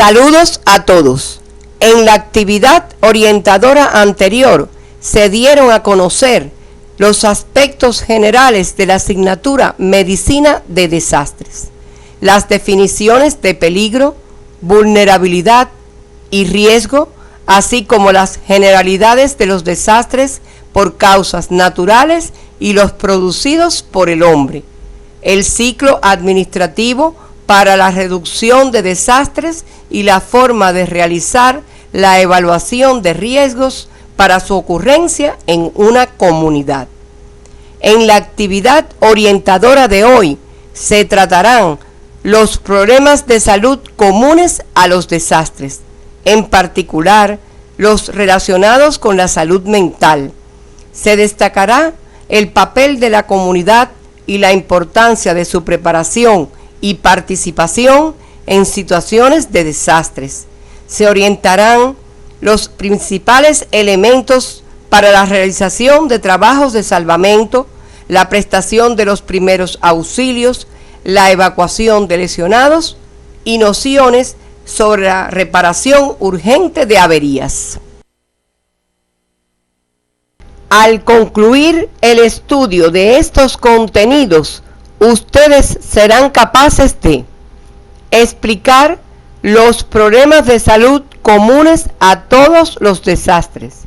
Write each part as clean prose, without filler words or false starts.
Saludos a todos. En la actividad orientadora anterior se dieron a conocer los aspectos generales de la asignatura Medicina de Desastres, las definiciones de peligro, vulnerabilidad y riesgo, así como las generalidades de los desastres por causas naturales y los producidos por el hombre, el ciclo administrativo para la reducción de desastres y la forma de realizar la evaluación de riesgos para su ocurrencia en una comunidad. En la actividad orientadora de hoy se tratarán los problemas de salud comunes a los desastres, en particular los relacionados con la salud mental. Se destacará el papel de la comunidad y la importancia de su preparación y participación en situaciones de desastres. Se orientarán los principales elementos para la realización de trabajos de salvamento, la prestación de los primeros auxilios, la evacuación de lesionados y nociones sobre la reparación urgente de averías. Al concluir el estudio de estos contenidos, ustedes serán capaces de explicar los problemas de salud comunes a todos los desastres,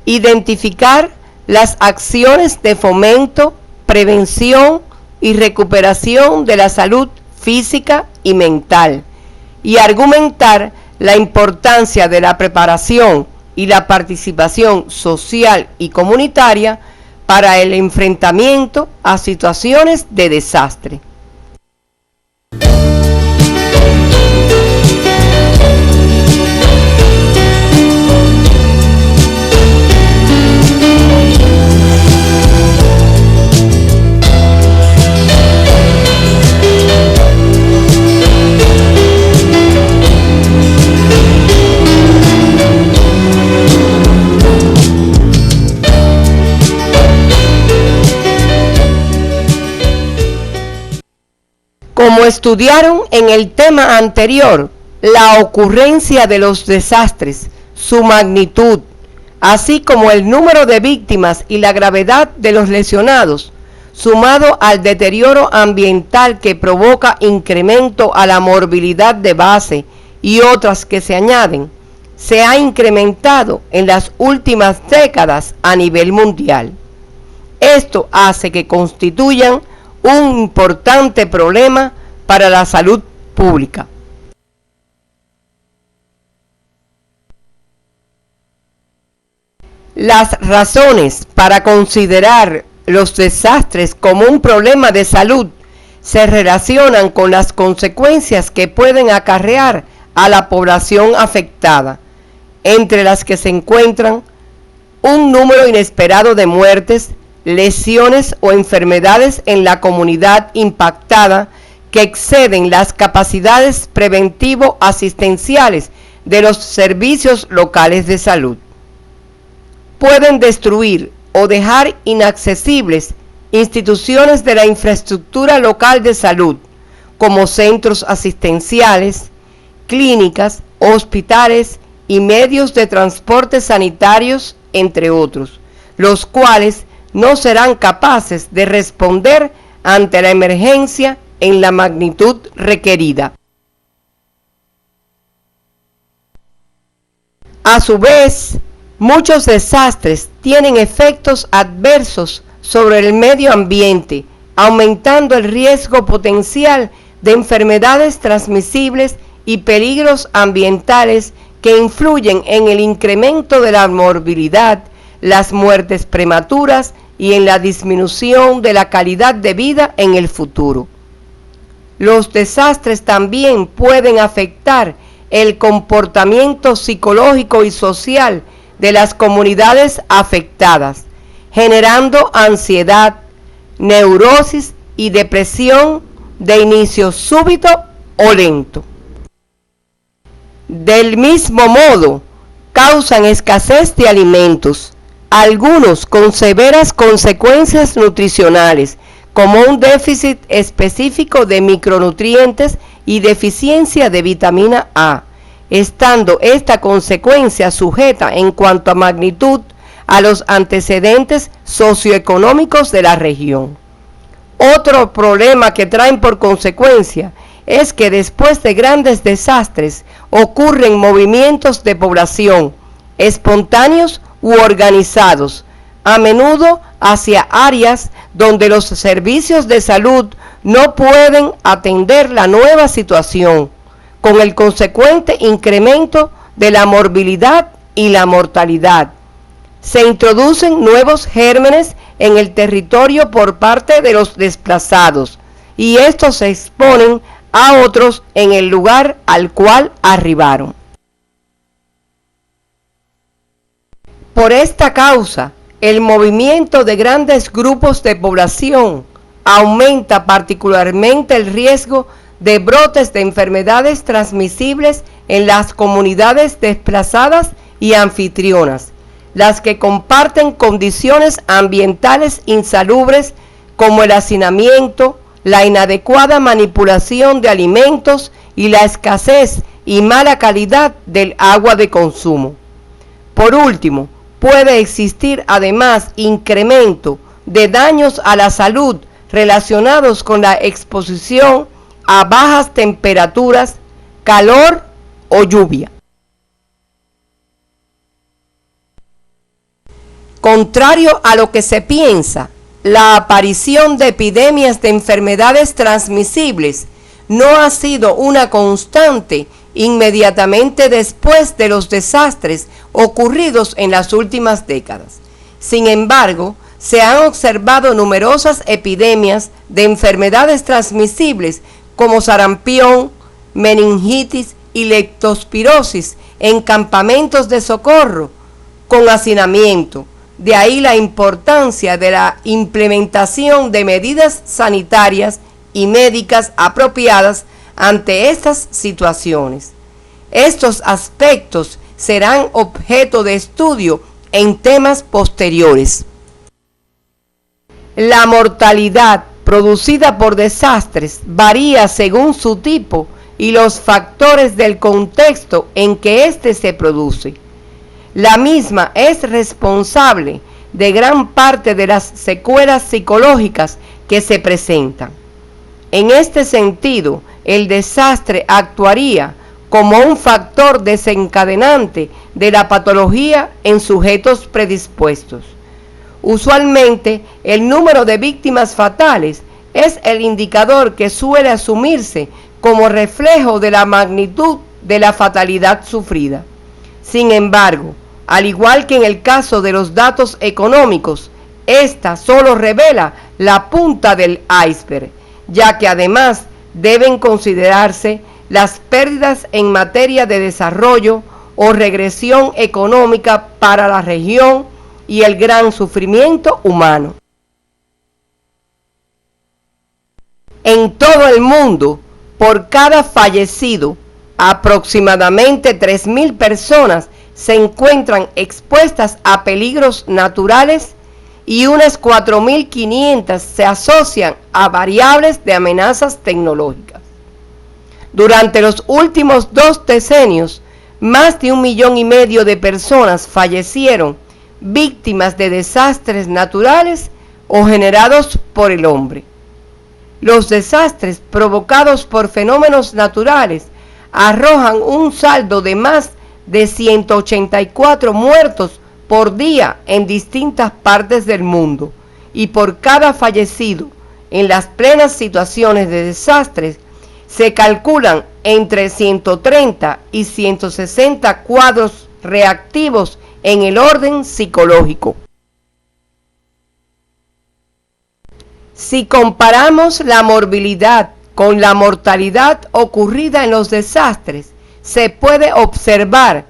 identificar las acciones de fomento, prevención y recuperación de la salud física y mental, y argumentar la importancia de la preparación y la participación social y comunitaria para el enfrentamiento a situaciones de desastre. Como estudiaron en el tema anterior, la ocurrencia de los desastres, su magnitud, así como el número de víctimas y la gravedad de los lesionados, sumado al deterioro ambiental que provoca incremento a la morbilidad de base y otras que se añaden, se ha incrementado en las últimas décadas a nivel mundial. Esto hace que constituyan un importante problema para la salud pública. Las razones para considerar los desastres como un problema de salud se relacionan con las consecuencias que pueden acarrear a la población afectada, entre las que se encuentran un número inesperado de muertes, lesiones o enfermedades en la comunidad impactada que exceden las capacidades preventivo-asistenciales de los servicios locales de salud. Pueden destruir o dejar inaccesibles instituciones de la infraestructura local de salud, como centros asistenciales, clínicas, hospitales y medios de transporte sanitarios, entre otros, los cuales no serán capaces de responder ante la emergencia en la magnitud requerida. A su vez, muchos desastres tienen efectos adversos sobre el medio ambiente, aumentando el riesgo potencial de enfermedades transmisibles y peligros ambientales que influyen en el incremento de la morbilidad, las muertes prematuras y en la disminución de la calidad de vida en el futuro. Los desastres también pueden afectar el comportamiento psicológico y social de las comunidades afectadas, generando ansiedad, neurosis y depresión de inicio súbito o lento. Del mismo modo, causan escasez de alimentos, algunos con severas consecuencias nutricionales, como un déficit específico de micronutrientes y deficiencia de vitamina A, estando esta consecuencia sujeta en cuanto a magnitud a los antecedentes socioeconómicos de la región. Otro problema que traen por consecuencia es que después de grandes desastres ocurren movimientos de población, espontáneos u organizados, a menudo hacia áreas donde los servicios de salud no pueden atender la nueva situación, con el consecuente incremento de la morbilidad y la mortalidad. Se introducen nuevos gérmenes en el territorio por parte de los desplazados y estos se exponen a otros en el lugar al cual arribaron. Por esta causa, el movimiento de grandes grupos de población aumenta particularmente el riesgo de brotes de enfermedades transmisibles en las comunidades desplazadas y anfitrionas, las que comparten condiciones ambientales insalubres como el hacinamiento, la inadecuada manipulación de alimentos y la escasez y mala calidad del agua de consumo. Por último, puede existir además incremento de daños a la salud relacionados con la exposición a bajas temperaturas, calor o lluvia. Contrario a lo que se piensa, la aparición de epidemias de enfermedades transmisibles no ha sido una constante inmediatamente después de los desastres ocurridos en las últimas décadas. Sin embargo, se han observado numerosas epidemias de enfermedades transmisibles como sarampión, meningitis y leptospirosis en campamentos de socorro con hacinamiento. De ahí la importancia de la implementación de medidas sanitarias y médicas apropiadas ante estas situaciones. Estos aspectos serán objeto de estudio en temas posteriores. La mortalidad producida por desastres varía según su tipo y los factores del contexto en que éste se produce. La misma es responsable de gran parte de las secuelas psicológicas que se presentan. En este sentido, el desastre actuaría como un factor desencadenante de la patología en sujetos predispuestos. Usualmente, el número de víctimas fatales es el indicador que suele asumirse como reflejo de la magnitud de la fatalidad sufrida. Sin embargo, al igual que en el caso de los datos económicos, esta solo revela la punta del iceberg, ya que además deben considerarse las pérdidas en materia de desarrollo o regresión económica para la región y el gran sufrimiento humano. En todo el mundo, por cada fallecido, aproximadamente 3.000 personas se encuentran expuestas a peligros naturales y unas 4.500 se asocian a variables de amenazas tecnológicas. Durante los últimos 2 decenios, más de 1,5 millones de personas fallecieron víctimas de desastres naturales o generados por el hombre. Los desastres provocados por fenómenos naturales arrojan un saldo de más de 184 muertos por día en distintas partes del mundo, y por cada fallecido en las plenas situaciones de desastres se calculan entre 130 y 160 cuadros reactivos en el orden psicológico. Si comparamos la morbilidad con la mortalidad ocurrida en los desastres, se puede observar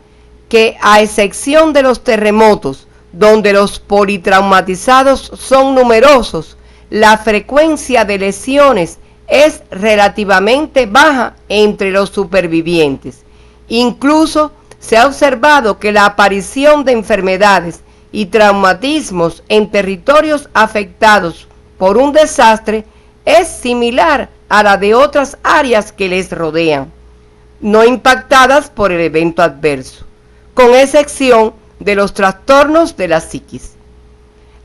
que, a excepción de los terremotos, donde los politraumatizados son numerosos, la frecuencia de lesiones es relativamente baja entre los supervivientes. Incluso se ha observado que la aparición de enfermedades y traumatismos en territorios afectados por un desastre es similar a la de otras áreas que les rodean. no impactadas por el evento adverso, con excepción de los trastornos de la psiquis.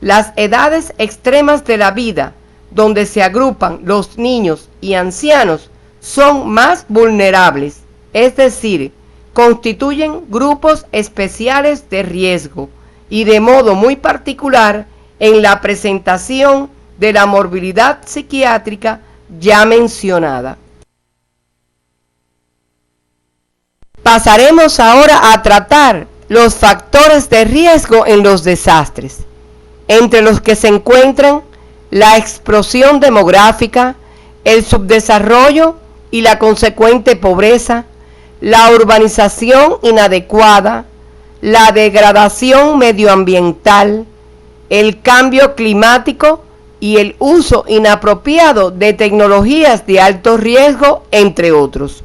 Las edades extremas de la vida, donde se agrupan los niños y ancianos, son más vulnerables, es decir, constituyen grupos especiales de riesgo y de modo muy particular en la presentación de la morbilidad psiquiátrica ya mencionada. Pasaremos ahora a tratar los factores de riesgo en los desastres, entre los que se encuentran la explosión demográfica, el subdesarrollo y la consecuente pobreza, la urbanización inadecuada, la degradación medioambiental, el cambio climático y el uso inapropiado de tecnologías de alto riesgo, entre otros.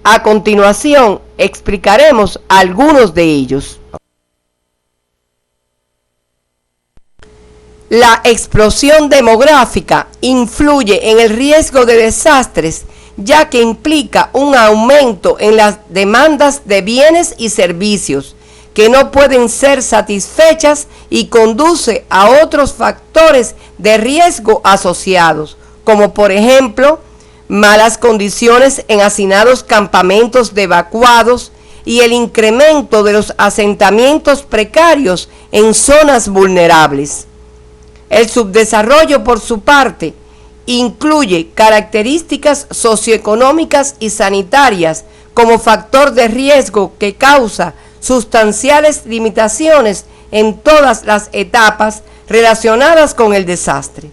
A continuación, explicaremos algunos de ellos. La explosión demográfica influye en el riesgo de desastres, ya que implica un aumento en las demandas de bienes y servicios que no pueden ser satisfechas y conduce a otros factores de riesgo asociados, como por ejemplo, malas condiciones en hacinados campamentos de evacuados y el incremento de los asentamientos precarios en zonas vulnerables. El subdesarrollo, por su parte, incluye características socioeconómicas y sanitarias como factor de riesgo que causa sustanciales limitaciones en todas las etapas relacionadas con el desastre.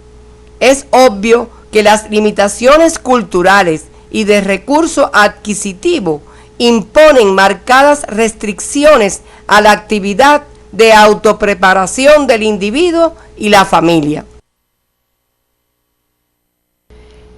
Es obvio que las limitaciones culturales y de recurso adquisitivo imponen marcadas restricciones a la actividad de autopreparación del individuo y la familia.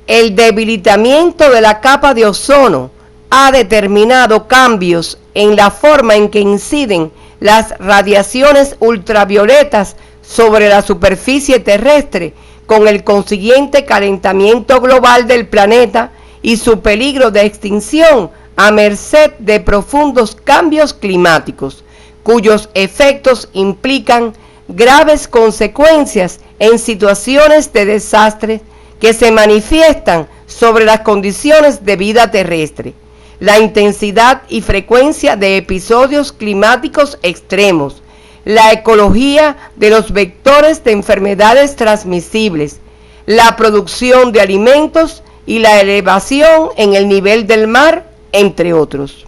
El debilitamiento de la capa de ozono ha determinado cambios en la forma en que inciden las radiaciones ultravioletas sobre la superficie terrestre, con el consiguiente calentamiento global del planeta y su peligro de extinción a merced de profundos cambios climáticos, cuyos efectos implican graves consecuencias en situaciones de desastre que se manifiestan sobre las condiciones de vida terrestre, la intensidad y frecuencia de episodios climáticos extremos, la ecología de los vectores de enfermedades transmisibles, la producción de alimentos y la elevación en el nivel del mar, entre otros.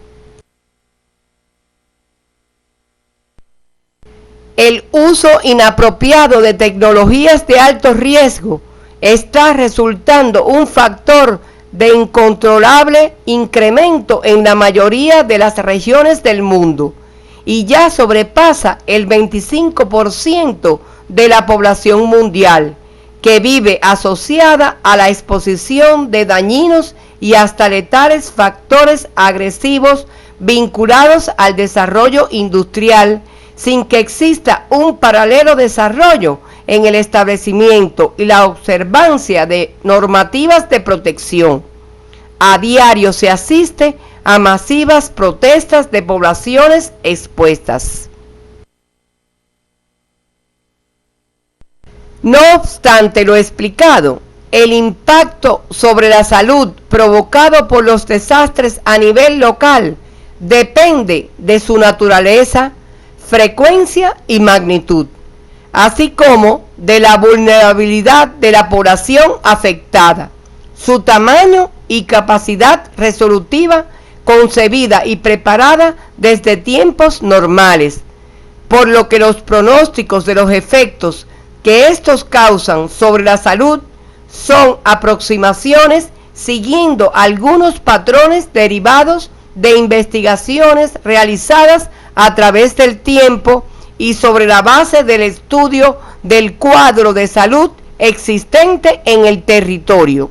El uso inapropiado de tecnologías de alto riesgo está resultando un factor de incontrolable incremento en la mayoría de las regiones del mundo y ya sobrepasa el 25% de la población mundial, que vive asociada a la exposición de dañinos y hasta letales factores agresivos vinculados al desarrollo industrial, sin que exista un paralelo desarrollo en el establecimiento y la observancia de normativas de protección. A diario se asiste a masivas protestas de poblaciones expuestas. No obstante lo explicado, el impacto sobre la salud provocado por los desastres a nivel local depende de su naturaleza, frecuencia y magnitud, así como de la vulnerabilidad de la población afectada, su tamaño y capacidad resolutiva concebida y preparada desde tiempos normales, por lo que los pronósticos de los efectos que estos causan sobre la salud son aproximaciones siguiendo algunos patrones derivados de investigaciones realizadas a través del tiempo y sobre la base del estudio del cuadro de salud existente en el territorio.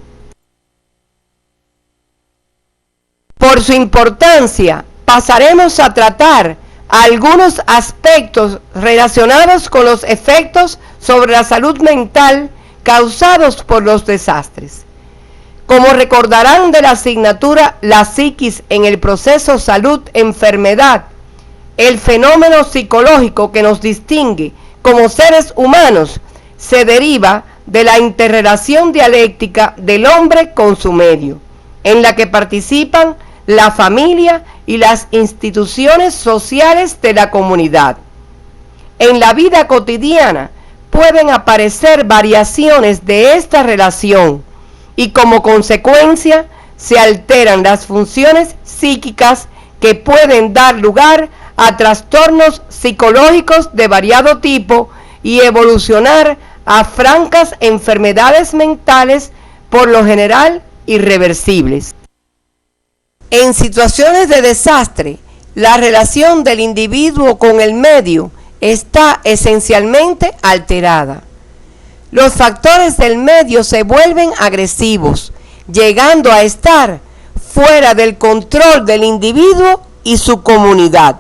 Por su importancia, pasaremos a tratar algunos aspectos relacionados con los efectos sobre la salud mental causados por los desastres. Como recordarán de la asignatura La psiquis en el proceso salud-enfermedad, el fenómeno psicológico que nos distingue como seres humanos se deriva de la interrelación dialéctica del hombre con su medio, en la que participan la familia y las instituciones sociales de la comunidad. En la vida cotidiana pueden aparecer variaciones de esta relación y como consecuencia se alteran las funciones psíquicas que pueden dar lugar a trastornos psicológicos de variado tipo y evolucionar a francas enfermedades mentales, por lo general irreversibles. En situaciones de desastre, la relación del individuo con el medio está esencialmente alterada. Los factores del medio se vuelven agresivos, llegando a estar fuera del control del individuo y su comunidad.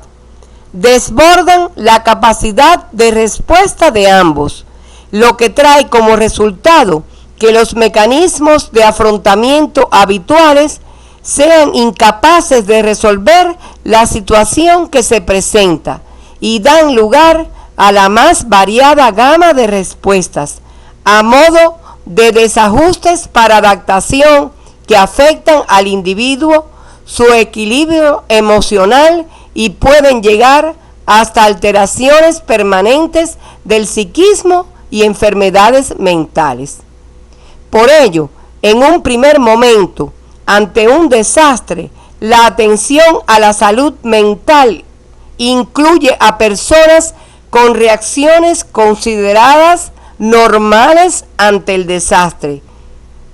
Desbordan la capacidad de respuesta de ambos, lo que trae como resultado que los mecanismos de afrontamiento habituales sean incapaces de resolver la situación que se presenta y dan lugar a la más variada gama de respuestas, a modo de desajustes para adaptación que afectan al individuo, su equilibrio emocional y pueden llegar hasta alteraciones permanentes del psiquismo y enfermedades mentales. Por ello, en un primer momento, ante un desastre, la atención a la salud mental incluye a personas con reacciones consideradas normales ante el desastre.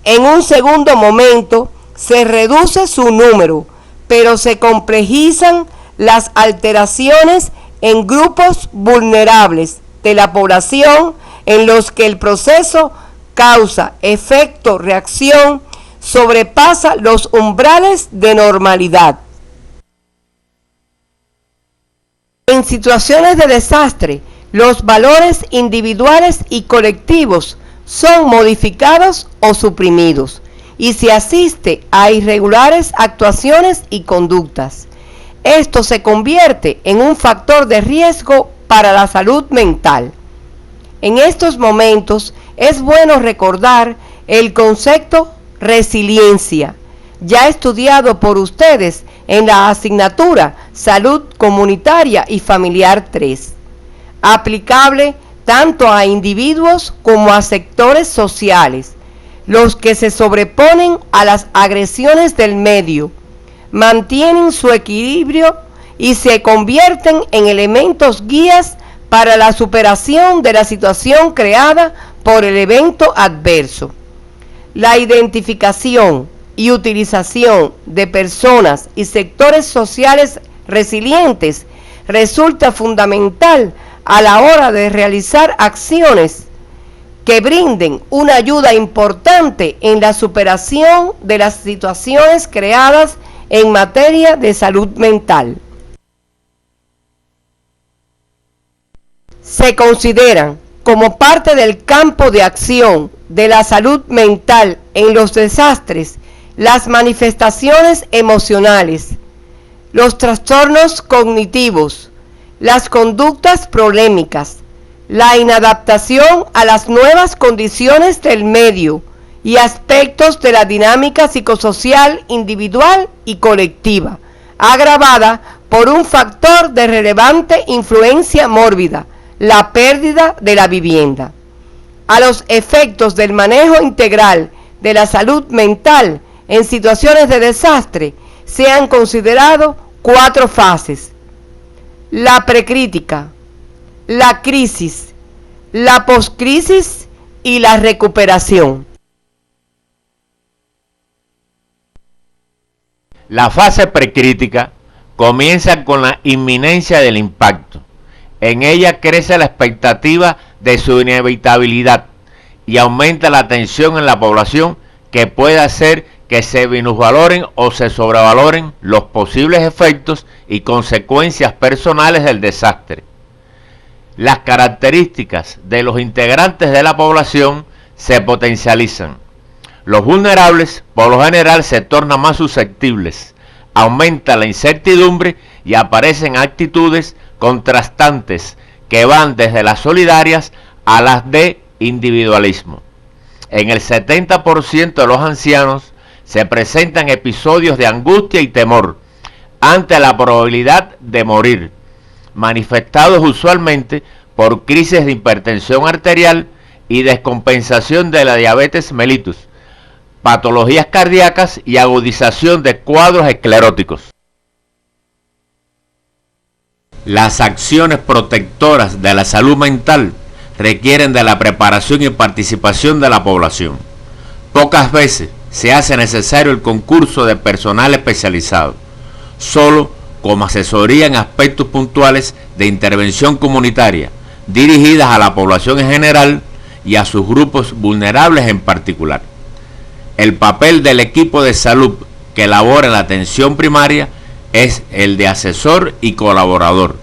En un segundo momento, se reduce su número, pero se complejizan las alteraciones en grupos vulnerables de la población en los que el proceso causa, efecto, reacción sobrepasa los umbrales de normalidad. En situaciones de desastre, los valores individuales y colectivos son modificados o suprimidos y se asiste a irregulares actuaciones y conductas. Esto se convierte en un factor de riesgo para la salud mental. En estos momentos es bueno recordar el concepto resiliencia, ya estudiado por ustedes en la asignatura Salud Comunitaria y Familiar 3, aplicable tanto a individuos como a sectores sociales, los que se sobreponen a las agresiones del medio, mantienen su equilibrio y se convierten en elementos guías para la superación de la situación creada por el evento adverso. La identificación y utilización de personas y sectores sociales resilientes resulta fundamental a la hora de realizar acciones que brinden una ayuda importante en la superación de las situaciones creadas en materia de salud mental. Se consideran como parte del campo de acción de la salud mental en los desastres las manifestaciones emocionales, los trastornos cognitivos, las conductas problemáticas, la inadaptación a las nuevas condiciones del medio y aspectos de la dinámica psicosocial individual y colectiva, agravada por un factor de relevante influencia mórbida, la pérdida de la vivienda. A los efectos del manejo integral de la salud mental en situaciones de desastre se han considerado 4 fases: la precrítica, la crisis, la poscrisis y la recuperación. La fase precrítica comienza con la inminencia del impacto. En ella crece la expectativa de su inevitabilidad y aumenta la tensión en la población, que puede hacer que se minusvaloren o se sobrevaloren los posibles efectos y consecuencias personales del desastre. Las características de los integrantes de la población se potencializan. Los vulnerables, por lo general, se tornan más susceptibles, aumenta la incertidumbre y aparecen actitudes contrastantes que van desde las solidarias a las de individualismo. En el 70% de los ancianos se presentan episodios de angustia y temor ante la probabilidad de morir, manifestados usualmente por crisis de hipertensión arterial y descompensación de la diabetes mellitus, patologías cardíacas y agudización de cuadros escleróticos. Las acciones protectoras de la salud mental requieren de la preparación y participación de la población. Pocas veces se hace necesario el concurso de personal especializado, solo como asesoría en aspectos puntuales de intervención comunitaria, dirigidas a la población en general y a sus grupos vulnerables en particular. El papel del equipo de salud que elabora en la atención primaria es el de asesor y colaborador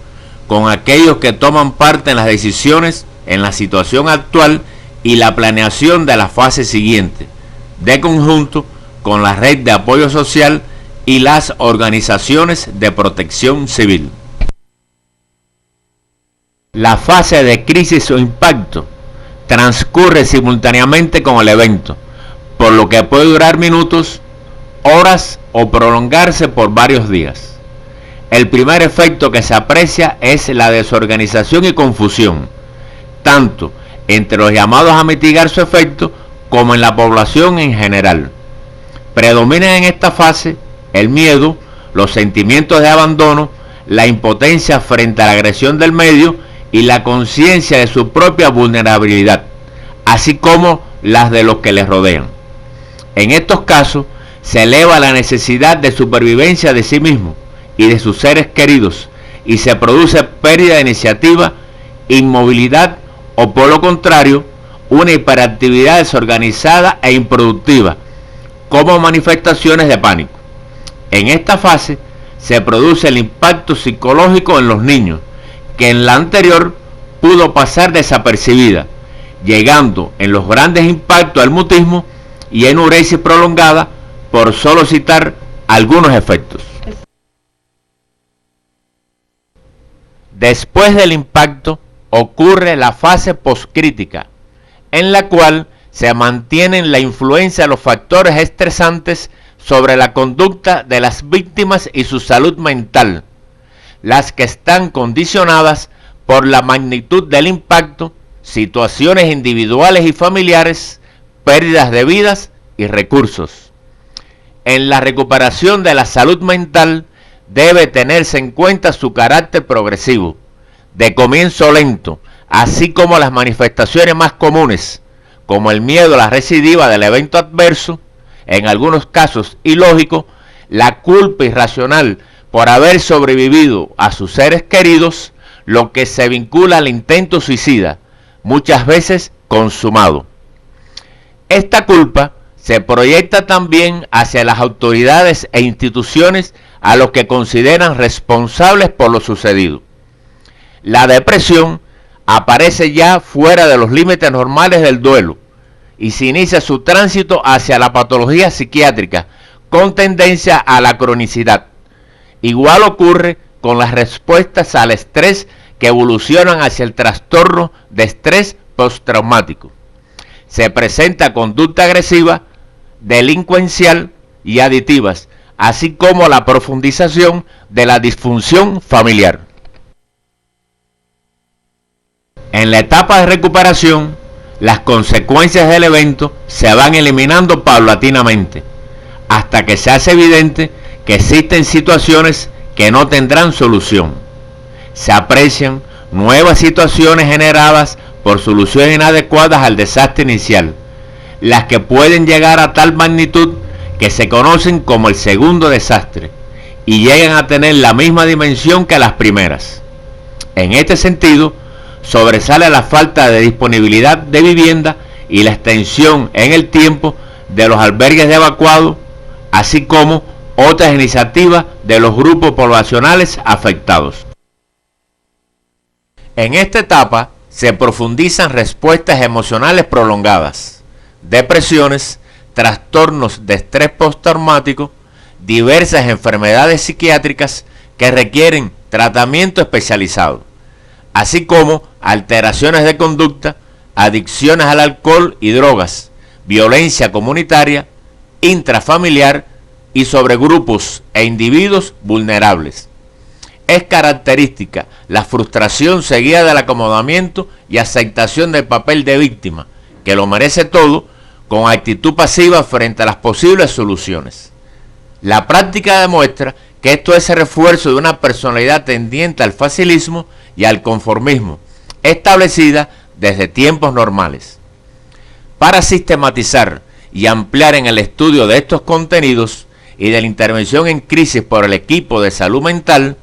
con aquellos que toman parte en las decisiones en la situación actual y la planeación de la fase siguiente, de conjunto con la red de apoyo social y las organizaciones de protección civil. La fase de crisis o impacto transcurre simultáneamente con el evento, por lo que puede durar minutos, horas o prolongarse por varios días. El primer efecto que se aprecia es la desorganización y confusión, tanto entre los llamados a mitigar su efecto como en la población en general. Predominan en esta fase el miedo, los sentimientos de abandono, la impotencia frente a la agresión del medio y la conciencia de su propia vulnerabilidad, así como las de los que les rodean. En estos casos se eleva la necesidad de supervivencia de sí mismo y de sus seres queridos y se produce pérdida de iniciativa, inmovilidad o, por lo contrario, una hiperactividad desorganizada e improductiva como manifestaciones de pánico. En esta fase se produce el impacto psicológico en los niños, que en la anterior pudo pasar desapercibida, llegando en los grandes impactos al mutismo y enuresis prolongada, por solo citar algunos efectos. Después del impacto ocurre la fase poscrítica, en la cual se mantienen la influencia de los factores estresantes sobre la conducta de las víctimas y su salud mental, las que están condicionadas por la magnitud del impacto, situaciones individuales y familiares, pérdidas de vidas y recursos. En la recuperación de la salud mental debe tenerse en cuenta su carácter progresivo, de comienzo lento, así como las manifestaciones más comunes, como el miedo a la recidiva del evento adverso, en algunos casos ilógico, la culpa irracional por haber sobrevivido a sus seres queridos, lo que se vincula al intento suicida, muchas veces consumado. Esta culpa se proyecta también hacia las autoridades e instituciones a los que consideran responsables por lo sucedido. La depresión aparece ya fuera de los límites normales del duelo y se inicia su tránsito hacia la patología psiquiátrica con tendencia a la cronicidad. Igual ocurre con las respuestas al estrés que evolucionan hacia el trastorno de estrés postraumático. Se presenta conducta agresiva, delincuencial y adictivas, así como la profundización de la disfunción familiar. En la etapa de recuperación, las consecuencias del evento se van eliminando paulatinamente, hasta que se hace evidente que existen situaciones que no tendrán solución. Se aprecian nuevas situaciones generadas por soluciones inadecuadas al desastre inicial, las que pueden llegar a tal magnitud que se conocen como el segundo desastre y llegan a tener la misma dimensión que las primeras. En este sentido, sobresale la falta de disponibilidad de vivienda y la extensión en el tiempo de los albergues de evacuados, así como otras iniciativas de los grupos poblacionales afectados. En esta etapa se profundizan respuestas emocionales prolongadas, depresiones, trastornos de estrés postraumático, diversas enfermedades psiquiátricas que requieren tratamiento especializado, así como alteraciones de conducta, adicciones al alcohol y drogas, violencia comunitaria, intrafamiliar y sobre grupos e individuos vulnerables. Es característica la frustración seguida del acomodamiento y aceptación del papel de víctima, que lo merece todo, con actitud pasiva frente a las posibles soluciones. La práctica demuestra que esto es el refuerzo de una personalidad tendiente al facilismo y al conformismo, establecida desde tiempos normales. Para sistematizar y ampliar en el estudio de estos contenidos y de la intervención en crisis por el equipo de salud mental,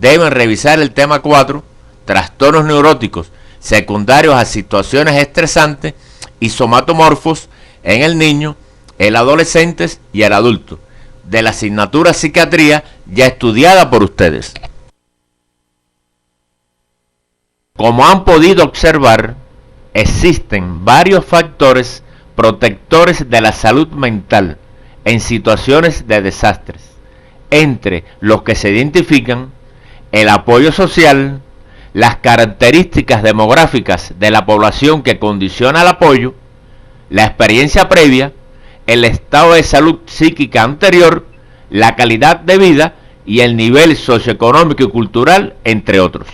deben revisar el tema 4, trastornos neuróticos secundarios a situaciones estresantes y somatomorfos en el niño, el adolescente y el adulto, de la asignatura psiquiatría ya estudiada por ustedes. Como han podido observar, existen varios factores protectores de la salud mental en situaciones de desastres, entre los que se identifican el apoyo social, las características demográficas de la población que condiciona el apoyo, la experiencia previa, el estado de salud psíquica anterior, la calidad de vida y el nivel socioeconómico y cultural, entre otros.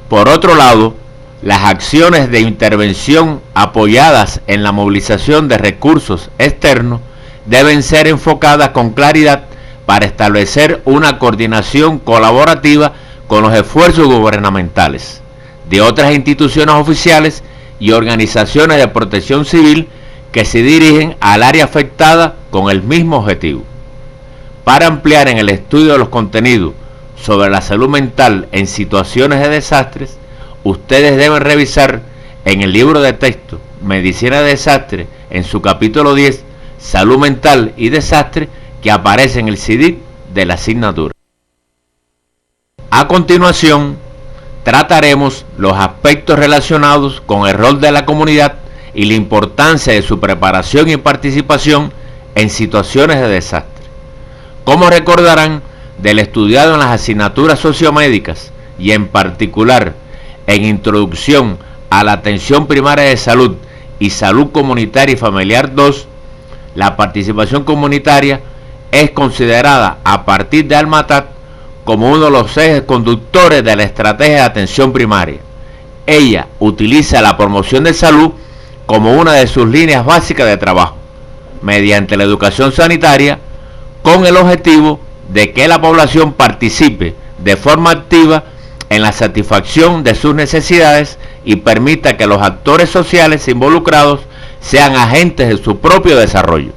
Por otro lado, las acciones de intervención apoyadas en la movilización de recursos externos deben ser enfocadas con claridad para establecer una coordinación colaborativa con los esfuerzos gubernamentales, de otras instituciones oficiales y organizaciones de protección civil que se dirigen al área afectada con el mismo objetivo. Para ampliar en el estudio de los contenidos sobre la salud mental en situaciones de desastres, ustedes deben revisar en el libro de texto Medicina de Desastre, en su capítulo 10, Salud Mental y Desastre, que aparece en el CD de la asignatura. A continuación, trataremos los aspectos relacionados con el rol de la comunidad y la importancia de su preparación y participación en situaciones de desastre. Como recordarán del estudiado en las asignaturas sociomédicas y en particular en Introducción a la Atención Primaria de Salud y Salud Comunitaria y Familiar 2, la participación comunitaria es considerada a partir de Almatat como uno de los ejes conductores de la estrategia de atención primaria. Ella utiliza la promoción de salud como una de sus líneas básicas de trabajo, mediante la educación sanitaria, con el objetivo de que la población participe de forma activa en la satisfacción de sus necesidades y permita que los actores sociales involucrados sean agentes de su propio desarrollo.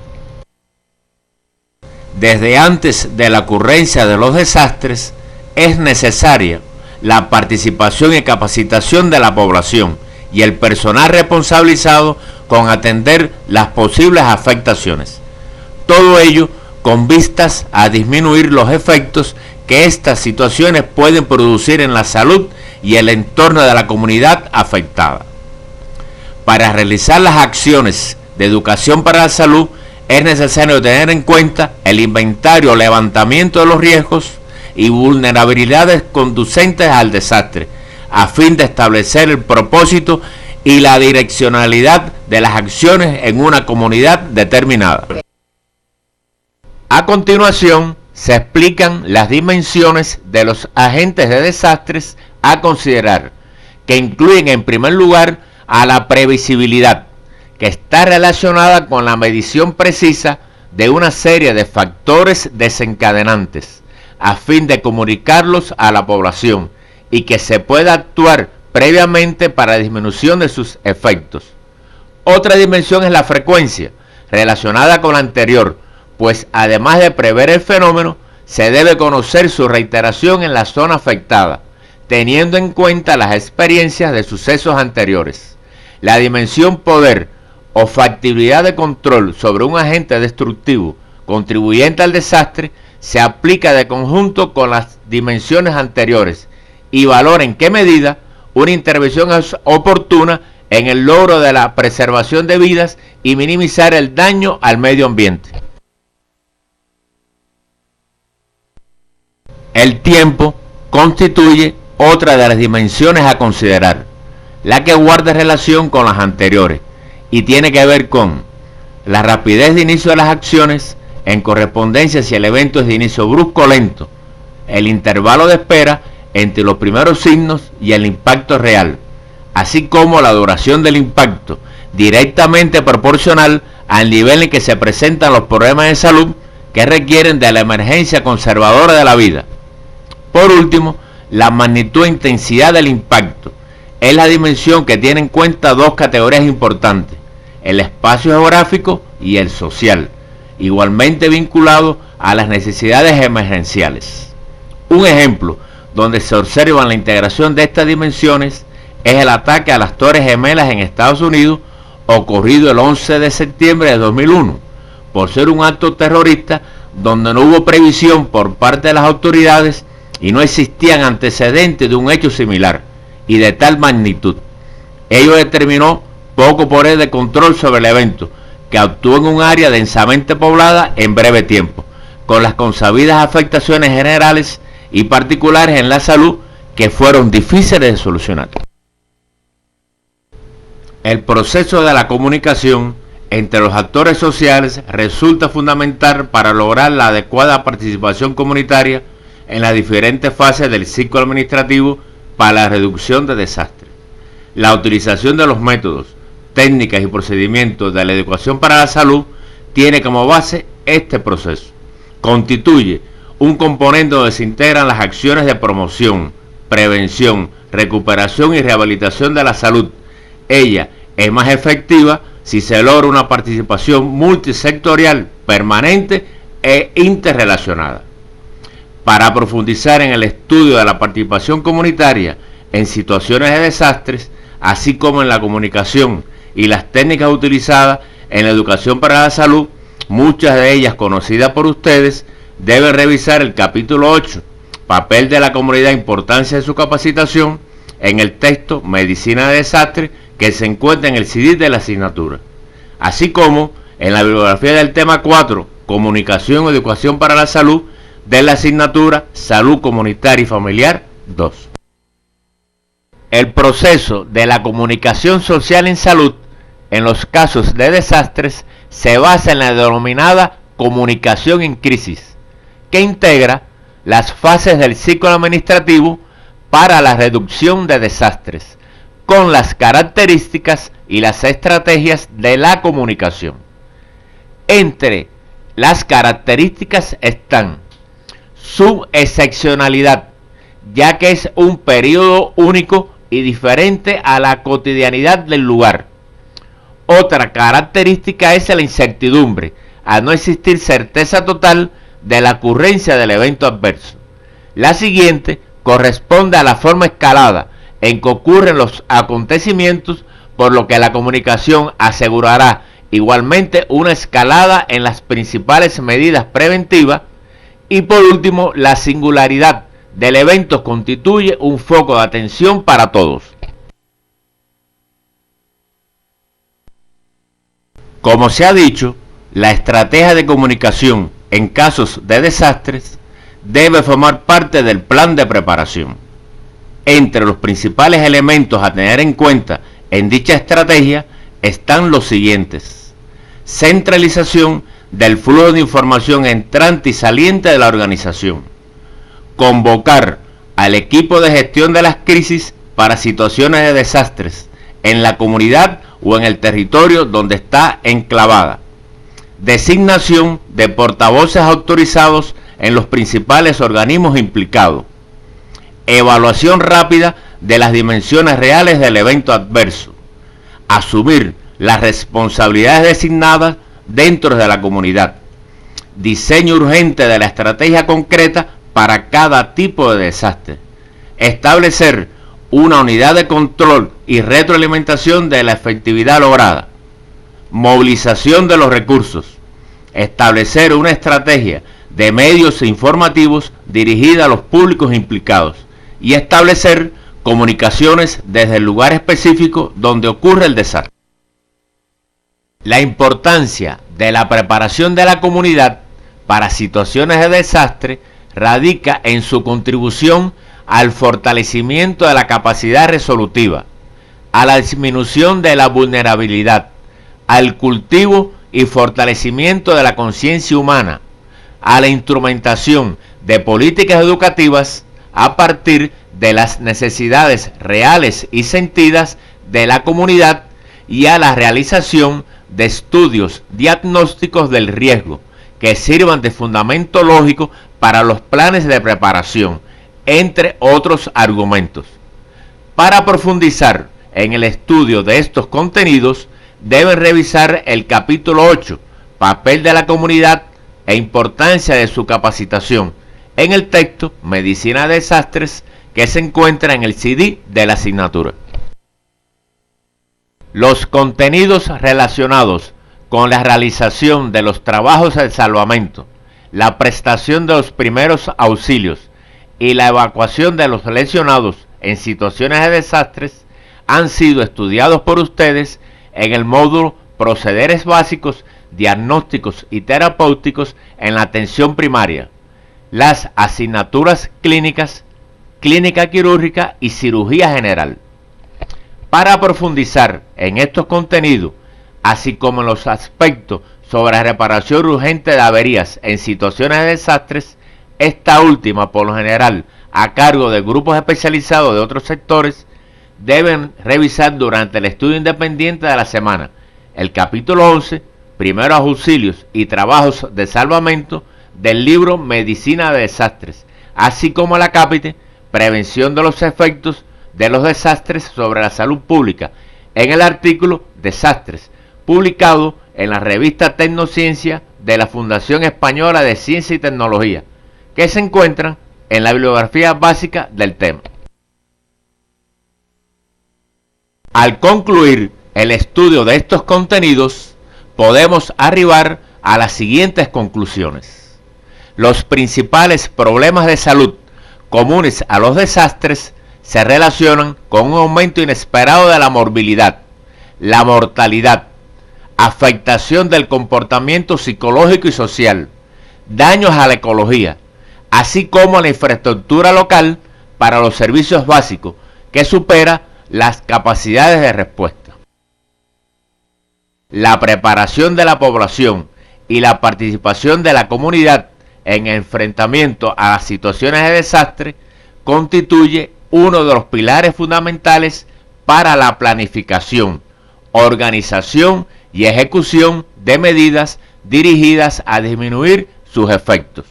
Desde antes de la ocurrencia de los desastres, es necesaria la participación y capacitación de la población y el personal responsabilizado con atender las posibles afectaciones. Todo ello con vistas a disminuir los efectos que estas situaciones pueden producir en la salud y el entorno de la comunidad afectada. Para realizar las acciones de educación para la salud, es necesario tener en cuenta el inventario o levantamiento de los riesgos y vulnerabilidades conducentes al desastre, a fin de establecer el propósito y la direccionalidad de las acciones en una comunidad determinada. A continuación, se explican las dimensiones de los agentes de desastres a considerar, que incluyen en primer lugar a la previsibilidad, que está relacionada con la medición precisa de una serie de factores desencadenantes, a fin de comunicarlos a la población y que se pueda actuar previamente para la disminución de sus efectos. Otra dimensión es la frecuencia, relacionada con la anterior, pues además de prever el fenómeno, se debe conocer su reiteración en la zona afectada, teniendo en cuenta las experiencias de sucesos anteriores. La dimensión poder o factibilidad de control sobre un agente destructivo contribuyente al desastre se aplica de conjunto con las dimensiones anteriores y valora en qué medida una intervención es oportuna en el logro de la preservación de vidas y minimizar el daño al medio ambiente. El tiempo constituye otra de las dimensiones a considerar, la que guarda relación con las anteriores y tiene que ver con la rapidez de inicio de las acciones en correspondencia si el evento es de inicio brusco o lento, el intervalo de espera entre los primeros signos y el impacto real, así como la duración del impacto, directamente proporcional al nivel en que se presentan los problemas de salud que requieren de la emergencia conservadora de la vida. Por último, la magnitud e intensidad del impacto es la dimensión que tiene en cuenta dos categorías importantes, el espacio geográfico y el social, igualmente vinculado a las necesidades emergenciales. Un ejemplo donde se observa la integración de estas dimensiones es el ataque a las Torres Gemelas en Estados Unidos, ocurrido el 11 de septiembre de 2001, por ser un acto terrorista donde no hubo previsión por parte de las autoridades y no existían antecedentes de un hecho similar y de tal magnitud. Ello determinó poco poder de control sobre el evento, que actuó en un área densamente poblada en breve tiempo, con las consabidas afectaciones generales y particulares en la salud que fueron difíciles de solucionar. El proceso de la comunicación entre los actores sociales resulta fundamental para lograr la adecuada participación comunitaria en las diferentes fases del ciclo administrativo para la reducción de desastres. La utilización de los métodos, técnicas y procedimientos de la educación para la salud tiene como base este proceso. Constituye un componente donde se integran las acciones de promoción, prevención, recuperación y rehabilitación de la salud. Ella es más efectiva si se logra una participación multisectorial, permanente e interrelacionada. Para profundizar en el estudio de la participación comunitaria en situaciones de desastres, así como en la comunicación y las técnicas utilizadas en la educación para la salud, muchas de ellas conocidas por ustedes, deben revisar el capítulo 8, papel de la comunidad, importancia de su capacitación, en el texto Medicina de Desastre, que se encuentra en el CD de la asignatura, así como en la bibliografía del tema 4, Comunicación y Educación para la Salud, de la asignatura Salud Comunitaria y Familiar 2. El proceso de la comunicación social en salud en los casos de desastres se basa en la denominada comunicación en crisis, que integra las fases del ciclo administrativo para la reducción de desastres, con las características y las estrategias de la comunicación. Entre las características están su excepcionalidad, ya que es un periodo único y diferente a la cotidianidad del lugar. Otra característica es la incertidumbre, al no existir certeza total de la ocurrencia del evento adverso. La siguiente corresponde a la forma escalada en que ocurren los acontecimientos, por lo que la comunicación asegurará igualmente una escalada en las principales medidas preventivas. Y por último, la singularidad del evento constituye un foco de atención para todos. Como se ha dicho, la estrategia de comunicación en casos de desastres debe formar parte del plan de preparación. Entre los principales elementos a tener en cuenta en dicha estrategia están los siguientes: centralización del flujo de información entrante y saliente de la organización, convocar al equipo de gestión de las crisis para situaciones de desastres en la comunidad o en el territorio donde está enclavada, designación de portavoces autorizados en los principales organismos implicados, evaluación rápida de las dimensiones reales del evento adverso, asumir las responsabilidades designadas dentro de la comunidad, diseño urgente de la estrategia concreta para cada tipo de desastre, establecer una unidad de control y retroalimentación de la efectividad lograda, movilización de los recursos, establecer una estrategia de medios informativos dirigida a los públicos implicados y establecer comunicaciones desde el lugar específico donde ocurre el desastre. La importancia de la preparación de la comunidad para situaciones de desastre radica en su contribución al fortalecimiento de la capacidad resolutiva, a la disminución de la vulnerabilidad, al cultivo y fortalecimiento de la conciencia humana, a la instrumentación de políticas educativas a partir de las necesidades reales y sentidas de la comunidad y a la realización de estudios diagnósticos del riesgo que sirvan de fundamento lógico para los planes de preparación, entre otros argumentos. Para profundizar en el estudio de estos contenidos, deben revisar el capítulo 8, Papel de la comunidad e importancia de su capacitación, en el texto Medicina de Desastres, que se encuentra en el CD de la asignatura. Los contenidos relacionados con la realización de los trabajos de salvamento, la prestación de los primeros auxilios y la evacuación de los lesionados en situaciones de desastres han sido estudiados por ustedes en el módulo Procederes Básicos, Diagnósticos y Terapéuticos en la Atención Primaria, las asignaturas clínicas, Clínica Quirúrgica y Cirugía General. Para profundizar en estos contenidos, así como en los aspectos sobre la reparación urgente de averías en situaciones de desastres, esta última por lo general a cargo de grupos especializados de otros sectores, deben revisar durante el estudio independiente de la semana el capítulo 11, Primeros Auxilios y Trabajos de Salvamento del libro Medicina de Desastres, así como la cápite Prevención de los efectos de los desastres sobre la salud pública en el artículo Desastres, publicado en la revista Tecnociencia de la Fundación Española de Ciencia y Tecnología, que se encuentran en la bibliografía básica del tema. Al concluir el estudio de estos contenidos, podemos arribar a las siguientes conclusiones. Los principales problemas de salud comunes a los desastres se relacionan con un aumento inesperado de la morbilidad, la mortalidad, afectación del comportamiento psicológico y social, daños a la ecología, así como a la infraestructura local para los servicios básicos, que supera las capacidades de respuesta. La preparación de la población y la participación de la comunidad en enfrentamiento a las situaciones de desastre constituye uno de los pilares fundamentales para la planificación, organización y ejecución de medidas dirigidas a disminuir sus efectos.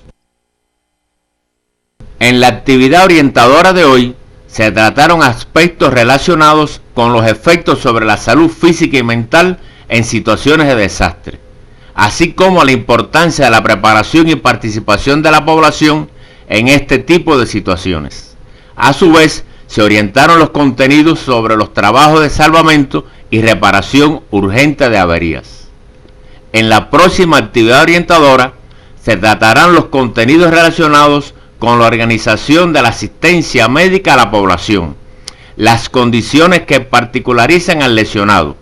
En la actividad orientadora de hoy se trataron aspectos relacionados con los efectos sobre la salud física y mental en situaciones de desastre, así como la importancia de la preparación y participación de la población en este tipo de situaciones. A su vez, se orientaron los contenidos sobre los trabajos de salvamento y reparación urgente de averías. En la próxima actividad orientadora se tratarán los contenidos relacionados con la organización de la asistencia médica a la población, las condiciones que particularizan al lesionado,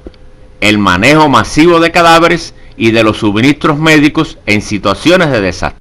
el manejo masivo de cadáveres y de los suministros médicos en situaciones de desastre.